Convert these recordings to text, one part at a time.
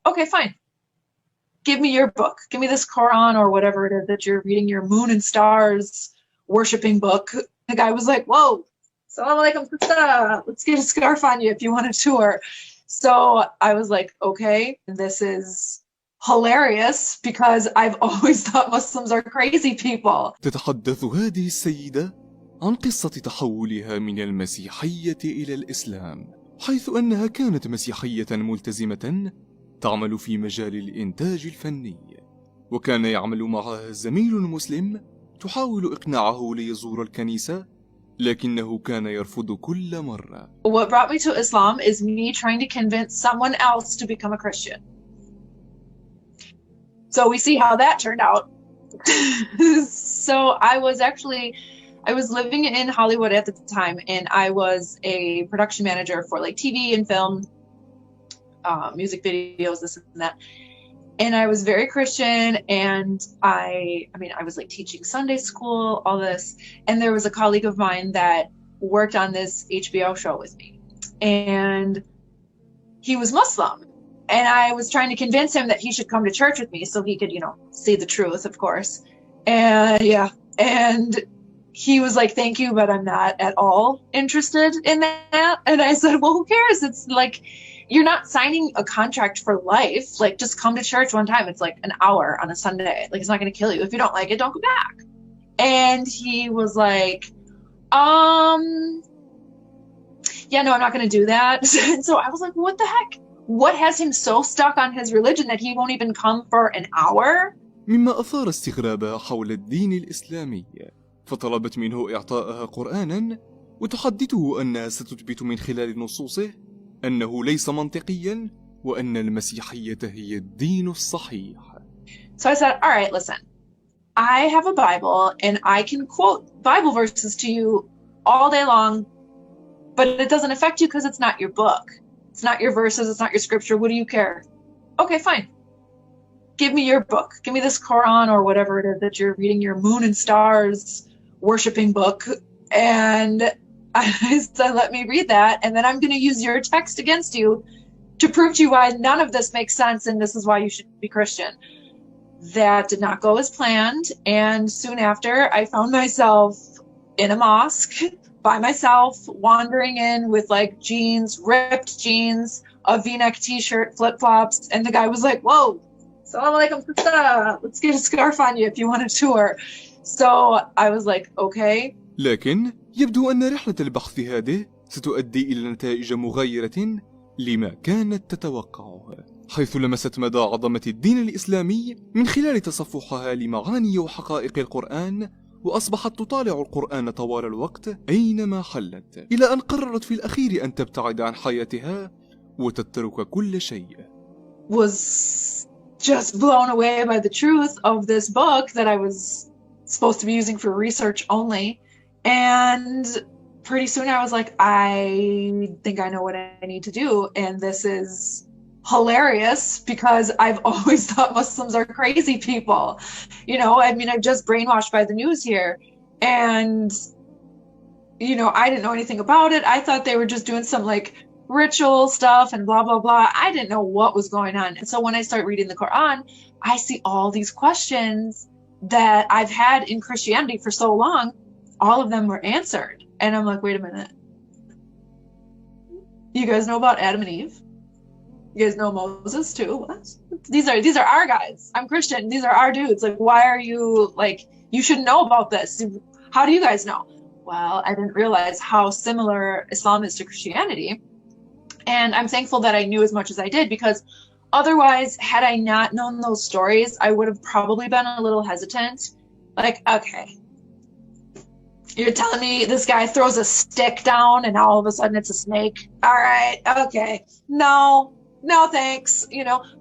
okay, fine. Give me your book. Give me this Quran or whatever it is that you're reading, your moon and stars worshiping book. The guy was like, whoa, Assalamu alaikum, sister. Let's get a scarf on you if you want a tour. So I was like, okay, this is hilarious because I've always thought Muslims are crazy people. تتحدث هذه السيدة عن قصة تحولها من المسيحية إلى الإسلام، حيث أنها كانت مسيحية ملتزمة تعمل في مجال الإنتاج الفني، وكان يعمل معها زميل مسلم تحاول إقناعه ليزور الكنيسة، لكنه كان يرفض كل مرة. What brought me to Islam is me trying to convince someone else to become a Christian. So we see how that turned out. So I was living in Hollywood at the time, and I was a production manager for like TV and film, music videos, this and that. And I was very Christian, and I was like teaching Sunday school, all this. And there was a colleague of mine that worked on this HBO show with me, and he was Muslim. And I was trying to convince him that he should come to church with me so he could, see the truth, of course. And yeah, and he was like, thank you, but I'm not at all interested in that. And I said, well, who cares? It's like, you're not signing a contract for life. Like, just come to church one time. It's like an hour on a Sunday. Like, it's not going to kill you. If you don't like it, don't go back. And he was like, yeah, no, I'm not going to do that. And so I was like, what the heck? What has him so stuck on his religion that he won't even come for an hour? مما أثار استغرابها حول الدين الإسلامي، فطلبت منه إعطائها قرآنا وتحدثه أنها ستثبت من خلال نصوصه أنه ليس منطقيا وأن المسيحية هي الدين الصحيح. So I said, all right, listen, I have a Bible and I can quote Bible verses to you all day long, but it doesn't affect you because it's not your book. It's not your verses, it's not your scripture. What do you care? Okay, fine. Give me your book. Give me this Quran or whatever it is that you're reading, your moon and stars worshiping book. And I said, let me read that. And then I'm going to use your text against you to prove to you why none of this makes sense and this is why you should be Christian. That did not go as planned. And soon after, I found myself in a mosque by myself, wandering in with like jeans, ripped jeans, a V-neck t-shirt, flip-flops. And the guy was like, whoa, Assalamu alaikum, sister. Let's get a scarf on you if you want a tour. So I was like, okay. لكن يبدو أن رحلة البحث هذه ستؤدي إلى نتائج مغايرة لما كانت تتوقعه، حيث لمست مدى عظمة الدين الإسلامي من خلال تصفحها لمعاني وحقائق القرآن، وأصبحت تطالع القرآن طوال الوقت أينما حلت، إلى أن قررت في الأخير أن تبتعد عن حياتها وتترك كل شيء. Was just blown away by the truth of this book that I was supposed to be using for research only. And pretty soon I was like, I think I know what I need to do. And this is hilarious because I've always thought Muslims are crazy people. I'm just brainwashed by the news here. And, I didn't know anything about it. I thought they were just doing some like ritual stuff and blah, blah, blah. I didn't know what was going on. And so when I start reading the Quran, I see all these questions that I've had in Christianity for so long. All of them were answered. And I'm like, wait a minute. You guys know about Adam and Eve? You guys know Moses too? What? These are our guys. I'm Christian. These are our dudes. Like, why are you like, you should know about this. How do you guys know? Well, I didn't realize how similar Islam is to Christianity. And I'm thankful that I knew as much as I did, because otherwise, had I not known those stories, I would have probably been a little hesitant. Like, okay, you're telling me this guy throws a stick down and all of a sudden it's a snake? All right, okay. No, thanks,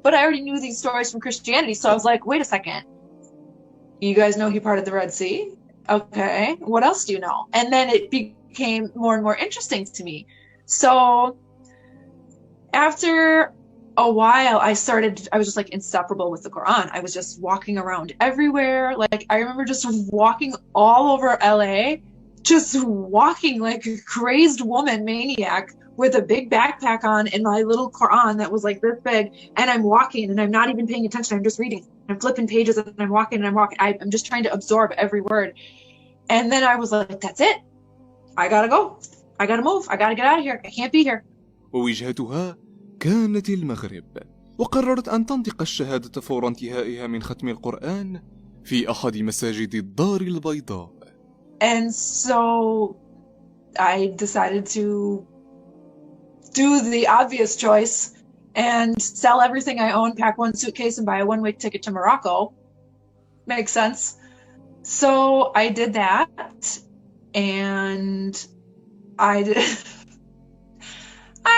But I already knew these stories from Christianity, so I was like, wait a second. You guys know he parted the Red Sea? Okay, what else do you know? And then it became more and more interesting to me. So after a while, I was just like inseparable with the Quran. I was just walking around everywhere. Like, I remember just walking all over LA, just walking like a crazed woman, maniac, with a big backpack on and my little Quran that was like this big, and I'm walking and I'm not even paying attention. I'm just reading. I'm flipping pages and I'm walking and I'm walking. I'm just trying to absorb every word. And then I was like, that's it. I gotta go. I gotta move. I gotta get out of here. I can't be here. ووجهتها كانت المغرب، وقررت أن تنطق الشهادة فور انتهائها من ختم القرآن في أحد مساجد الدار البيضاء. And so I decided to do the obvious choice and sell everything I own, pack one suitcase, and buy a one-way ticket to Morocco. Makes sense. So I did that, and I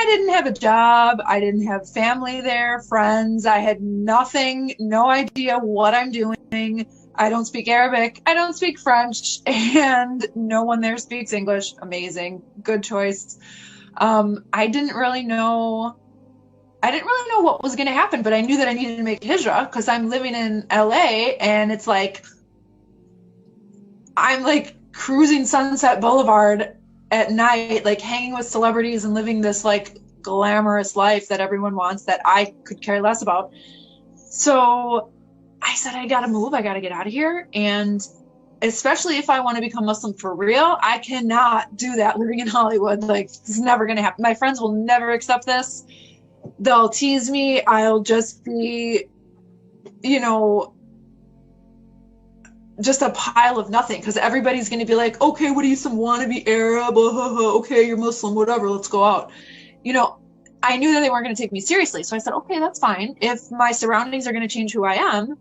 didn't have a job. I didn't have family there, friends. I had nothing, no idea what I'm doing. I don't speak Arabic. I don't speak French, and no one there speaks English. Amazing. Good choice. I didn't really know what was going to happen, but I knew that I needed to make hijrah because I'm living in LA, and it's like I'm like cruising Sunset Boulevard at night, like hanging with celebrities and living this like glamorous life that everyone wants that I could care less about. So I said, I gotta move. I gotta get out of here. And especially if I want to become Muslim for real, I cannot do that living in Hollywood. Like, it's never going to happen. My friends will never accept this. They'll tease me. I'll just be, you know, just a pile of nothing, because everybody's going to be like, okay, what are you, some wannabe Arab? Okay, you're Muslim, whatever, let's go out. You know, I knew that they weren't going to take me seriously. So I said, okay, that's fine. If my surroundings are going to change who I am,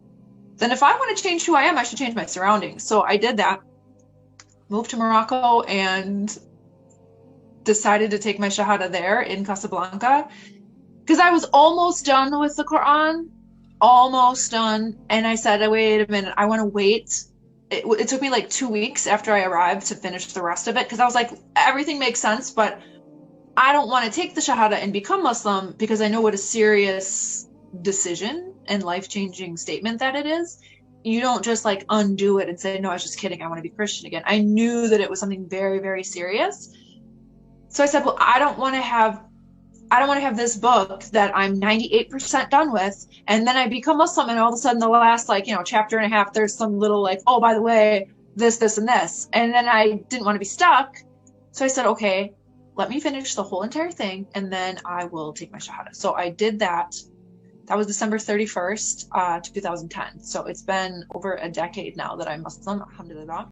then if I want to change who I am, I should change my surroundings. So I did that, moved to Morocco, and decided to take my Shahada there in Casablanca, because I was almost done with the Quran, almost done. And I said, wait a minute, I want to wait. It took me like 2 weeks after I arrived to finish the rest of it, because I was like, everything makes sense, but I don't want to take the Shahada and become Muslim, because I know what a serious decision and life-changing statement that it is. You don't just like undo it and say, no, I was just kidding, I want to be Christian again. I knew that it was something very, very serious. So I said, well, I don't want to have this book that I'm 98% done with, and then I become Muslim, and all of a sudden the last chapter and a half, there's some little like, oh, by the way, this and this. And then I didn't want to be stuck. So I said, okay, let me finish the whole entire thing, and then I will take my Shahada. So I did that. That was December 31st, 2010. So it's been over a decade now that I'm Muslim, alhamdulillah.